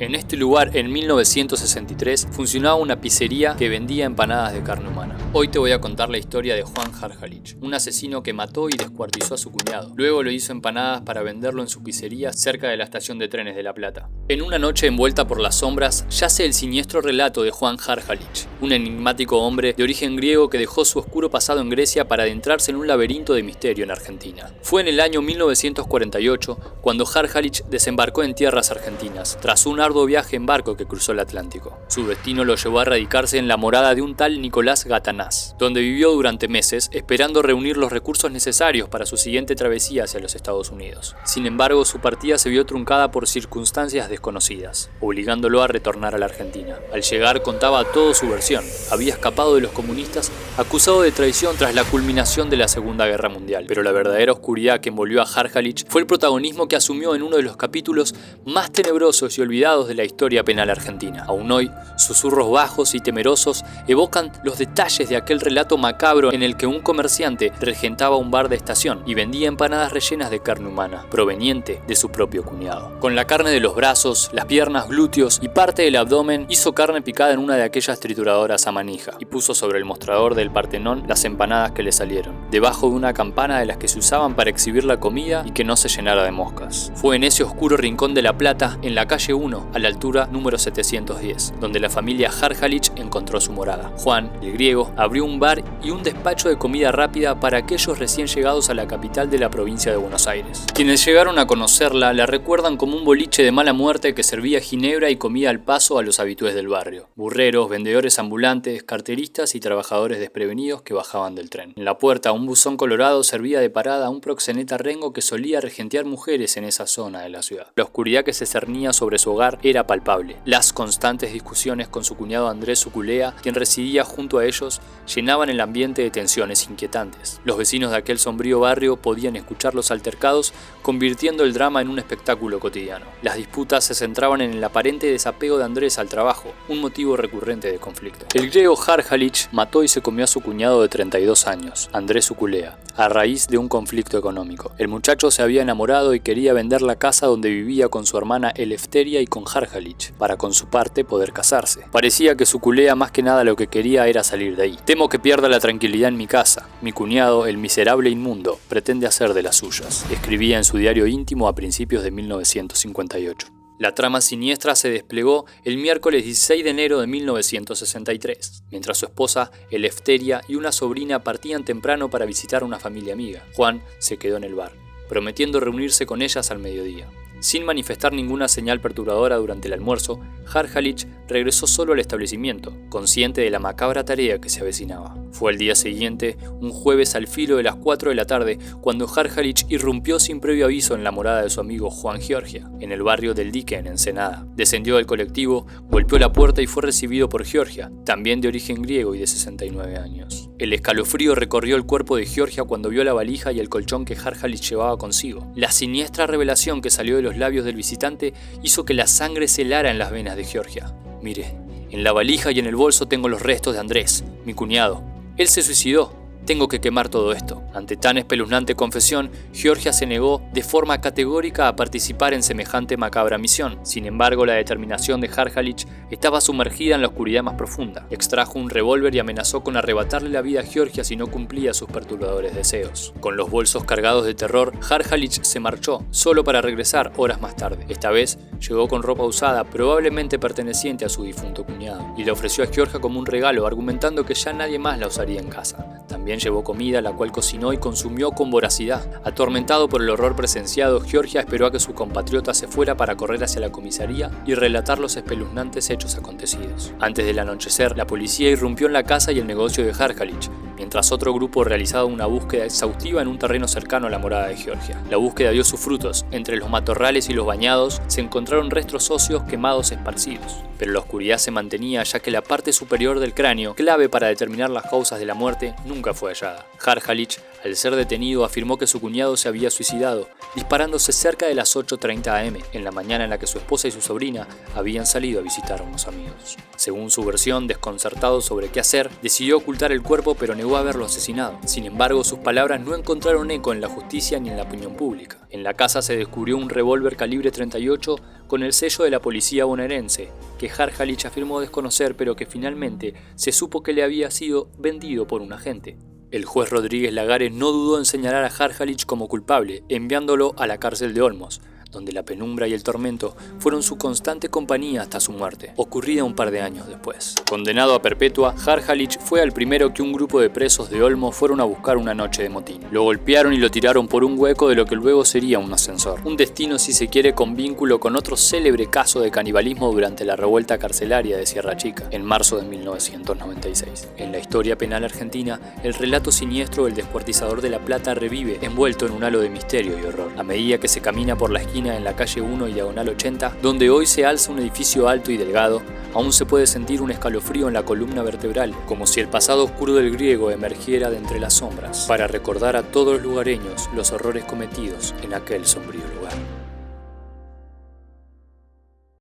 En este lugar, en 1963, funcionaba una pizzería que vendía empanadas de carne humana. Hoy te voy a contar la historia de Juan Harhalich, un asesino que mató y descuartizó a su cuñado. Luego lo hizo empanadas para venderlo en su pizzería cerca de la estación de trenes de La Plata. En una noche envuelta por las sombras, yace el siniestro relato de Juan Harhalich, un enigmático hombre de origen griego que dejó su oscuro pasado en Grecia para adentrarse en un laberinto de misterio en Argentina. Fue en el año 1948 cuando Harhalich desembarcó en tierras argentinas, tras un arduo viaje en barco que cruzó el Atlántico. Su destino lo llevó a radicarse en la morada de un tal Nicolás Gatanás, donde vivió durante meses esperando reunir los recursos necesarios para su siguiente travesía hacia los Estados Unidos. Sin embargo, su partida se vio truncada por circunstancias desconocidas, obligándolo a retornar a la Argentina. Al llegar contaba toda su versión. Había escapado de los comunistas acusado de traición tras la culminación de la Segunda Guerra Mundial, pero la verdadera oscuridad que envolvió a Harhalich fue el protagonismo que asumió en uno de los capítulos más tenebrosos y olvidados de la historia penal argentina. Aún hoy, susurros bajos y temerosos evocan los detalles de aquel relato macabro en el que un comerciante regentaba un bar de estación y vendía empanadas rellenas de carne humana, proveniente de su propio cuñado. Con la carne de los brazos, las piernas, glúteos y parte del abdomen, hizo carne picada en una de aquellas trituradoras a manija y puso sobre el mostrador del Partenón las empanadas que le salieron, debajo de una campana de las que se usaban para exhibir la comida y que no se llenara de moscas. Fue en ese oscuro rincón de La Plata, en la calle 1, a la altura número 710, donde la familia Harhalich encontró su morada. Juan, el griego, abrió un bar y un despacho de comida rápida para aquellos recién llegados a la capital de la provincia de Buenos Aires. Quienes llegaron a conocerla la recuerdan como un boliche de mala muerte que servía ginebra y comida al paso a los habitués del barrio: burreros, vendedores ambulantes, carteristas y trabajadores desprevenidos que bajaban del tren. En la puerta, un buzón colorado servía de parada a un proxeneta rengo que solía regentear mujeres en esa zona de la ciudad. La oscuridad que se cernía sobre su hogar era palpable. Las constantes discusiones con su cuñado Andrés Suculea, quien residía junto a ellos, llenaban el ambiente de tensiones inquietantes. Los vecinos de aquel sombrío barrio podían escuchar los altercados, convirtiendo el drama en un espectáculo cotidiano. Las disputas se centraban en el aparente desapego de Andrés al trabajo, un motivo recurrente de conflicto. El griego Harhalich mató y se comió a su cuñado de 32 años, Andrés Suculea, a raíz de un conflicto económico. El muchacho se había enamorado y quería vender la casa donde vivía con su hermana Eleftheria y con Harhalich, para con su parte poder casarse. Parecía que Suculea más que nada lo que quería era salir de ahí. Temo que pierda la tranquilidad en mi casa. Mi cuñado, el miserable inmundo, pretende hacer de las suyas, escribía en su diario íntimo a principios de 1958. La trama siniestra se desplegó el miércoles 16 de enero de 1963, mientras su esposa, Eleftheria, y una sobrina partían temprano para visitar a una familia amiga. Juan se quedó en el bar, prometiendo reunirse con ellas al mediodía. Sin manifestar ninguna señal perturbadora durante el almuerzo, Harhalich regresó solo al establecimiento, consciente de la macabra tarea que se avecinaba. Fue al día siguiente, un jueves al filo de las 4 de la tarde, cuando Harhalich irrumpió sin previo aviso en la morada de su amigo Juan Giorgia, en el barrio del Dique, en Ensenada. Descendió del colectivo, golpeó la puerta y fue recibido por Giorgia, también de origen griego y de 69 años. El escalofrío recorrió el cuerpo de Giorgia cuando vio la valija y el colchón que Harhalich llevaba consigo. La siniestra revelación que salió de los labios del visitante hizo que la sangre se helara en las venas de Giorgia. Mire, en la valija y en el bolso tengo los restos de Andrés, mi cuñado. Él se suicidó. Tengo que quemar todo esto. Ante tan espeluznante confesión, Giorgia se negó de forma categórica a participar en semejante macabra misión. Sin embargo, la determinación de Harhalich estaba sumergida en la oscuridad más profunda. Extrajo un revólver y amenazó con arrebatarle la vida a Giorgia si no cumplía sus perturbadores deseos. Con los bolsos cargados de terror, Harhalich se marchó, solo para regresar horas más tarde. Esta vez llegó con ropa usada, probablemente perteneciente a su difunto cuñado, y la ofreció a Giorgia como un regalo, argumentando que ya nadie más la usaría en casa. También llevó comida, la cual cocinó y consumió con voracidad. Atormentado por el horror presenciado, Giorgia esperó a que su compatriota se fuera para correr hacia la comisaría y relatar los espeluznantes hechos acontecidos. Antes del anochecer, la policía irrumpió en la casa y el negocio de Harhalich, mientras otro grupo realizaba una búsqueda exhaustiva en un terreno cercano a la morada de Giorgia. La búsqueda dio sus frutos. Entre los matorrales y los bañados se encontraron restos óseos quemados esparcidos, pero la oscuridad se mantenía ya que la parte superior del cráneo, clave para determinar las causas de la muerte, nunca fue hallada. Harhalich Al ser detenido, afirmó que su cuñado se había suicidado, disparándose cerca de las 8:30 am, en la mañana en la que su esposa y su sobrina habían salido a visitar a unos amigos. Según su versión, desconcertado sobre qué hacer, decidió ocultar el cuerpo pero negó haberlo asesinado. Sin embargo, sus palabras no encontraron eco en la justicia ni en la opinión pública. En la casa se descubrió un revólver calibre 38 con el sello de la policía bonaerense, que Harhalich afirmó desconocer, pero que finalmente se supo que le había sido vendido por un agente. El juez Rodríguez Lagares no dudó en señalar a Harhalich como culpable, enviándolo a la cárcel de Olmos, donde la penumbra y el tormento fueron su constante compañía hasta su muerte, ocurrida un par de años después. Condenado a perpetua, Harhalich fue el primero que un grupo de presos de Olmos fueron a buscar una noche de motín. Lo golpearon y lo tiraron por un hueco de lo que luego sería un ascensor. Un destino, si se quiere, con vínculo con otro célebre caso de canibalismo durante la revuelta carcelaria de Sierra Chica, en marzo de 1996. En la historia penal argentina, el relato siniestro del descuartizador de La Plata revive, envuelto en un halo de misterio y horror. A medida que se camina por la esquina en la calle 1 y diagonal 80, donde hoy se alza un edificio alto y delgado, aún se puede sentir un escalofrío en la columna vertebral, como si el pasado oscuro del griego emergiera de entre las sombras, para recordar a todos los lugareños los horrores cometidos en aquel sombrío lugar.